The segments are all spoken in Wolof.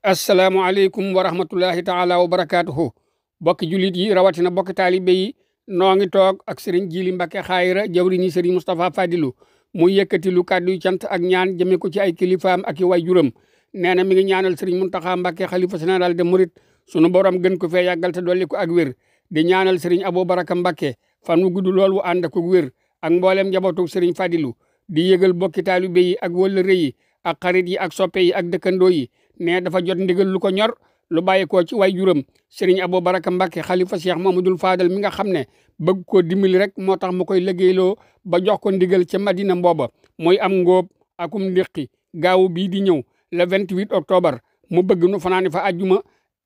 asalaamualeykum wa rahmatullahi taala wa barakaatuhu bokki jullit yi rawatina bokki taalibe yi noo ngi toog ak sëriñ Jili Mbacke xaayira jawriñi sëriñ Moustapha Fadilu mu yëkkati lu kàddu yu cant ak ñaan jëme ko ci ay kilifaam ak i way juram nee na mi ngi ñaanal sëriñ Muntaxa Mbacke xalifa général de Mouride sunu borom gën ko fee yàggal te dolli ko ak wér di ñaanal sëriñ Abou Baraka Mbacke fan wu gudd lool wu ànd ak wér ak mboolem njabootu sëriñ Fadilu di yëgal bokki taalibe yi ak wëllëre yi ak xarit yi ak soppe yi ak dëkkandoo yi ne dafa jot ndigal lu ko ñor lu bàyyi ko ci way juram sëriñ Abou Baraka Mbacke xalifa Cheikh Mamadou Fadal mi nga xam ne bëgg koo dimbali rek moo tax mu koy liggéeyloo ba jox ko ndigal ca Madina mbooba mooy am ngóob akum ndéqi gaawu bii di ñëw le 28 octobre mu bëgg nu fanaani fa àjjuma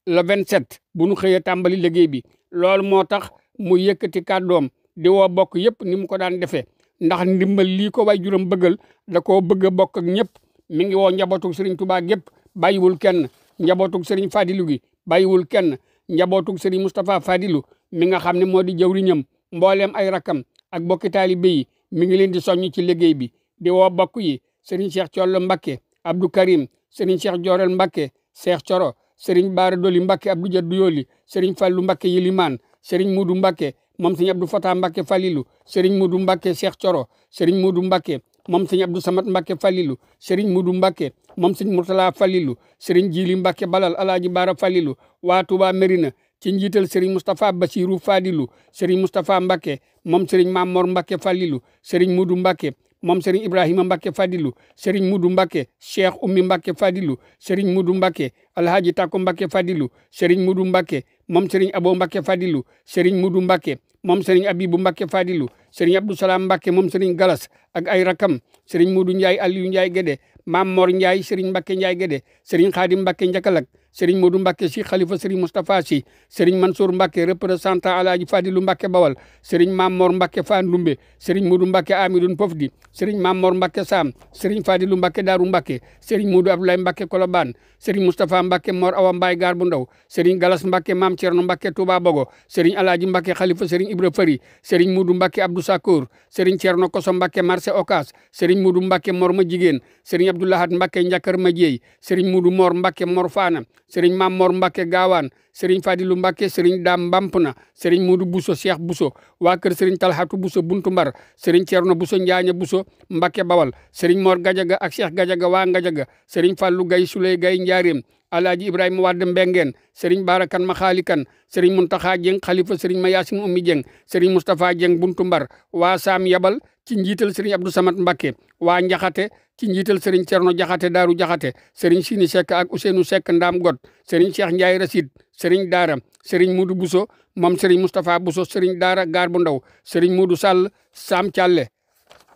le 27 bu nu xëyee tàmbali liggéey bi loolu moo tax mu yëkkati kàddoom di woo bokk yëpp ni mu ko daan defee ndax ndimbal lii ko way juram bëggal da koo bëgg a bokk ak ñëpp mi ngi woo njabootu sëriñ Touba gépp bàyyiwul kenn njabootug sëriñ Fadilu gi bàyyiwul kenn njabootug sëriñ Moustapha Fadilu mi nga xam ne moo di jawriñam mbooleem ay rakam ak bokki taalibe yi mi ngi leen di soññ ci liggéey bi di woo bokk yi sëriñ Cheikh Thiollo Mbacke Abdou Karim sëriñ Cheikh Jorel Mbacke Cheikh Coro sëriñ Baara Doli Mbacke Abdou Jaddu Yoli sëriñ Fallu Mbacke Yilimaan sëriñ Mudu Mbacke moom sëriñ Abdou Fatah Mbacke Falilu sëriñ Mudu Mbacke Cheikh Coro sëriñ Mudu Mbacke moom sëriñ Abdou Samad Mbacke Falilu sëriñ Mudu Mbacke moom sëriñ Murtala Falilu sëriñ Jili Mbacke Balal Alaaji Baara Falilu waa Touba Mérina ci njiital sëriñ Moustapha Bassirou Fadilu sëriñ Moustapha Mbacke moom sëriñ Mamor Mbacke Falilu sëriñ Mudu Mbacke moom sëriñ Ibrahima Mbacke Fadilu sëriñ Mudu Mbacke Cheikh Ummi Mbacke Fadilu sëriñ Mudu Mbacke Alhaji Tako Mbacke Fadilu sëriñ Mudu Mbacke moom sëriñ Abo Mbacke Fadilu sëriñ Mudu Mbacke moom sëriñ Abibu Mbacke Fadilu sëriñ Abdou Salam Mbacke moom sëriñ Galas ak ay rakam sëriñ Mudu Ndiaye Aliou Ndiaye Guédé Mam Mor Ndiaye sëriñ Mbacke Ndiaye Guédé sëriñ Khadim Mbacke Njakalak sëriñ Mudu Mbacke si xalifa sëriñ Moustapha si sëriñ Mansour Mbacke représentant Alaaji Fadilu Mbacke Bawal sëriñ Mam Mor Mbacke Fandumbe sëriñ Mudu Mbacke Amidoun Pofdi sëriñ Mam Mor Mbacke Sam sëriñ Fadilu Mbacke Daaru Mbacke sëriñ Mudu Abdoulaye Mbacke Kolobaan sëriñ Moustapha Mbacke Mor Awa Mbaye Gaar bu Ndaw sëriñ Galas Mbacke Mam Thierno Mbacke Touba Bogo sëriñ Alaaji Mbacke xalifa sëriñ Ibra Fari sëriñ Mudu Mbacke Abdou Sakour sëriñ Thierno Koso Mbacke marché Okas sëriñ Mudu Mbacke Mor ma jigéen sëriñ Abdoulahat Mbacke Njakar ma jeey sëriñ Mudu Mor Mbacke Mor Faana sëriñ Mam Mor Mbacke Gaawaan sëriñ Fadilu Mbacke sëriñ Daam Mbampna sëriñ Mudu Buso Cheikh Buso waa kër sëriñ Talhatu Buso Buntu Mbar sëriñ Thierno Buso Njaaña Buso Mbacke Bawal sëriñ Mor Gajaga ak Cheikh Gajaga waa Gajaga sëriñ Fallu Gay Suley Gay Njaareem Alaaji Ibrahima Wade Mbengeen sëriñ Barakan Maxaalikan sëriñ Muntaxa Jeng xalifa sëriñ Mayasin Ummi Jeng sëriñ Moustapha Jeng Buntu Mbar waa Saam Yabal ci njiital sëriñ Abdou Samad Mbacke waa Njaxate ci njiital sëriñ Cerno Jaxate Daaru Jaxate sëriñ Sini Seck ak Ousseynou Seck Ndaam Got sëriñ Cheikh Ndiaye Rasid sëriñ Daara sëriñ Mudu Buso moom sëriñ Moustapha Buso sëriñ Daara Gaar bu Ndaw sëriñ Mudu Sall Sam Thialle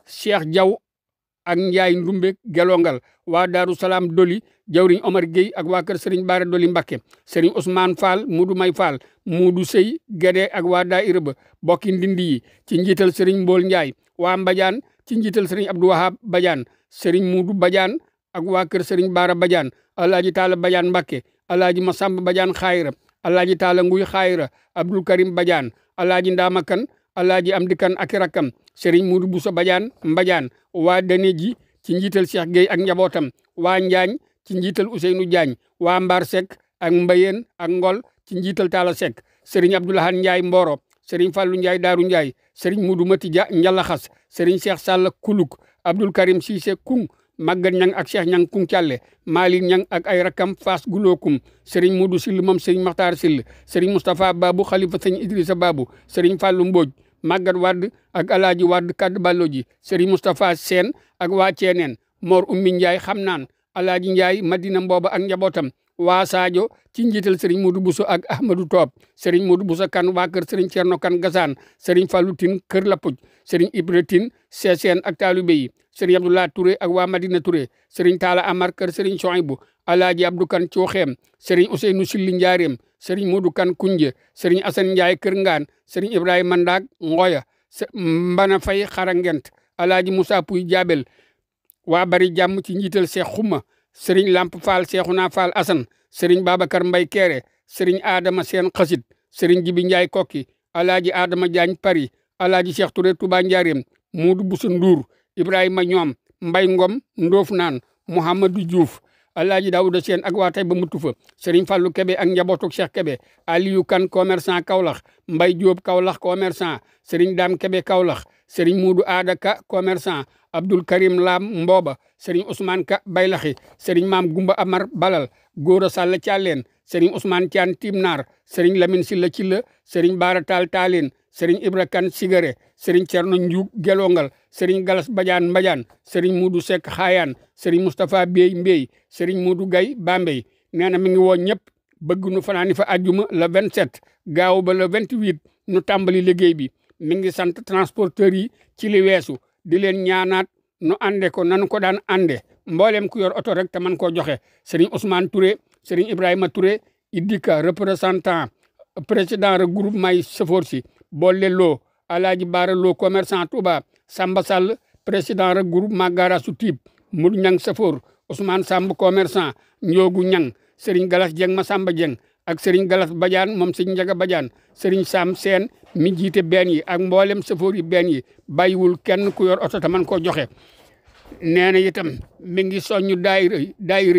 Cheikh Diaw ak Ndiaye Ndumbe Gelongal waa Daaru Salaam Doli jawriñ Omar Gueye ak waa kër sëriñ Baara Doli Mbacke sëriñ Ousmane Fall Mudu May Fall Mudu Sey Gédé ak waa daayira ba bokki ndindi yi ci njiital sëriñ Mbool Ndiaye waa Mbadiane ci njiital sëriñ Abdou Wahab Badiane sëriñ Mudu Badiane ak waa kër sëriñ Baara Badiane Alaaji Taala Badiane Mbacke Alaaji Masamba Badiane Xayra Alaaji Taala Nguy Xayra Abdul Karim Badiane Alaaji Ndama Kan Alaaji Amdi Kan ak rakam sëriñ Mudu Buso Badiane Mbadiane waa Dane ji ci njiital Cheikh Gueye ak njabootam waa Njaañ ci njiital Ousseynou Diagne waa Mbar Seck ak Mbayeen ak Ngol ci njiital Talla Seck sëriñ Abdoulahan Ndiaye Mboro sëriñ Fallu Ndiaye Daaru Ndiaye sëriñ Mudu Mati Dia Njalaxas sëriñ Cheikh Sall Kuluk Abdul Karim Cissé Kung Maguette Ñang ak Cheikh Ñang Kung Thialle Malick Ñang ak ay rakam Fass Gulookum sëriñ Mudu Sill moom sëriñ Maxtaar Sill sëriñ Moustapha Babu xalifa sëriñ Idrissa Babu sëriñ Fallu Mbodj Maguette Wadd ak Alaaji Wadd Kadd Ballo ji sëriñ Moustapha Seen ak waa Ceeneen Mor Ummi Ndiaye xam naan Alaaji Ndiaye Madina Mbooba ak njabootam waa Sadio ci njiital sëriñ Mudu Buso ak Ahmadou Toob sëriñ Mudu Buso kan waa kër sëriñ Cerno Kan Gasaan sëriñ Fallu Tin Kër Lappuj sëriñ Ibra Tin Seeseen ak taalibe yi sëriñ Abdoulaye Touré ak waa Madina Touré sëriñ Taala Amar kër sëriñ Sohaybu Alaaji Abdou Kan Cooxeem sëriñ Ousseynou Silli Njaareem sëriñ Mudu Kan Kunje sëriñ Asan Ndiaye Kër Ngaan sëriñ Ibrahima Ndaag Ngoya Mbana Fay Xarangent Alaaji Moussa Puy Jaabel waa Bari Jàmm ci njiital Cheikh Xuma sëriñ Lamp Fall Cheikhouna Fall Asan sëriñ Babacar Mbay Kéré sëriñ Adama Seen Xasit sëriñ Jibi Ndiaye Kokki Alaaji Adama Diagne Paris Alaaji Cheikh Touré Touba Njaareem Mudu Busa Ndour Ibrahima Ñoom Mbay Ngom Ndoof Naan Mouhamadou Diouf Alaaji Daouda Seen ak waa Taïba Mutu fa Serigne Fallou Kebe ak njabootuk Cheikh Kebe Aliou Kane commerçant Kaolack Mbay Diop Kaolack commerçant Serigne Dame Kebe Kaolack Serigne Moudou Aada Ka commerçant Abdoul Karim Lam Mbooba Serigne Ousmane Ka Baylaxi Serigne Maam Gumba Amar Balal Góora Sall Thialène Serigne Ousmane Thian Timnar Serigne Lamine Silla Cilla Serigne Bara Tall Taalin Serigne Ibra Kane Sigare Serigne Thierno Ndiouk Gelongal Serigne Galas Badiane Mbadiane Serigne Moudou Seck Xaayaan Serigne Moustapha Bey Mbey Serigne Moudou Gaye Bambey nee na mi ngi woo ñëpp bëgg nu fanaani fa àjjuma le 27 gaaw ba le 28 nu tàmbali liggéey bi mi ngi sant transporteurs yi ci li weesu di leen ñaanaat nu ànde ko nanu ko daan ànde mboolem ku yor oto rek te man koo joxe Serigne Ousmane Touré Serigne Ibrahima Touré Idika représentant président regroupement yi chauffeur si boole loo Alaaji Baara Loo commerçant Touba Samba Sall président regroupement Garasu Tiib Mour Ñang chauffeur Ousmane Samb commerçant Njoogu Ñang Serigne Galas Dieng Masamba Dieng ak Serigne Galas Badiane moom Serigne Njaga Badiane Serigne Sam Seen mi jiite benn yi ak mboolem chauffeur yi benn yi bàyyiwul kenn ku yor oto te man koo joxe nee na itam mi ngi soññu daayira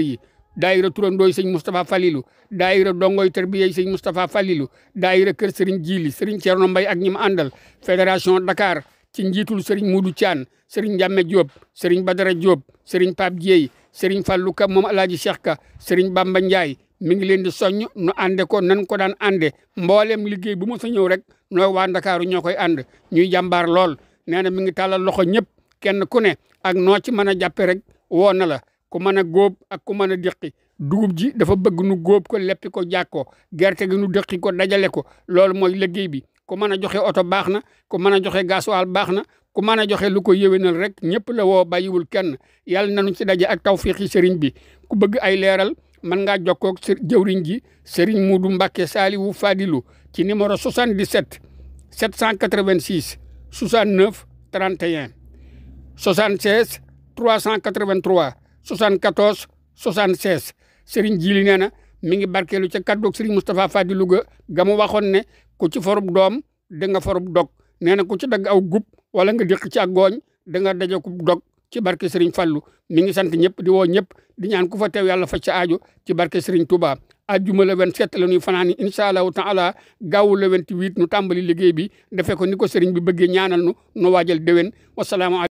yi daayira turandooy sëñ Moustapha Falilou daayira dongoy tarbiyey sëñ Moustapha Falilou daayira kër Serigne Jili Serigne Thierno Mbaye ak ñi mu àndal fédération Dakar ci njiitul Serigne Moudou Thian Serigne Ndiame Diop Serigne Badara Diop Serigne Pape Dieye Serigne Fallou Ka moom Alaaji Cheikh Ka Serigne Bamba Ndiaye mi ngi leen di soññ nu ànde ko nan ko daan ànde mboolem liggéey bu mu sa ñëw rek noo waa Ndakaaru ñoo koy ànd ñuy jàmbaar lool nee na mi ngi tàllal loxo ñëpp kenn ku ne ak noo ci mën a jàppe rek woo na la ku mën a góob ak ku mën a déqi dugub ji dafa bëgg nu góob ko leppi ko jaag ko gerte gi nu déqi ko dajale ko loolu mooy liggéey bi ku mën a joxe oto baax na ku mën a joxe gasoil baax na ku mën a joxe lu ko yéwénal rek ñëpp la woo bàyyiwul kenn yàlla nañu ci daje ak tawfiixi sëriñ bi ku bëgg ay leeral mën ngaa jokkoo ak jëwriñ ji Serigne Moudou Mbacké Saliou Fadilou ci numéro 77 786 69 31 76 383 74 76 Serigne Jili nee na mi ngi barkeelu ca kaddu Serigne Moustapha Fadilou ga mu waxoon ne ku ci forub doom da nga forub dog nee na ku ci dagg aw gub wala nga déq ci ak gooñ da nga daje ku dog ci barke Serigne Fallou mi ngi sant ñëpp di woo ñëpp di ñaan ku fa teew yàlla fa ca aajo ci barke Serigne Touba ajjuma le 27 la ñuy fanaani incha allahu taala gaawu le 28 nu tàmbali liggéey bi defee ko ni ko Serigne bi bëggee ñaanal nu waajal déwén wasalaamaaleykum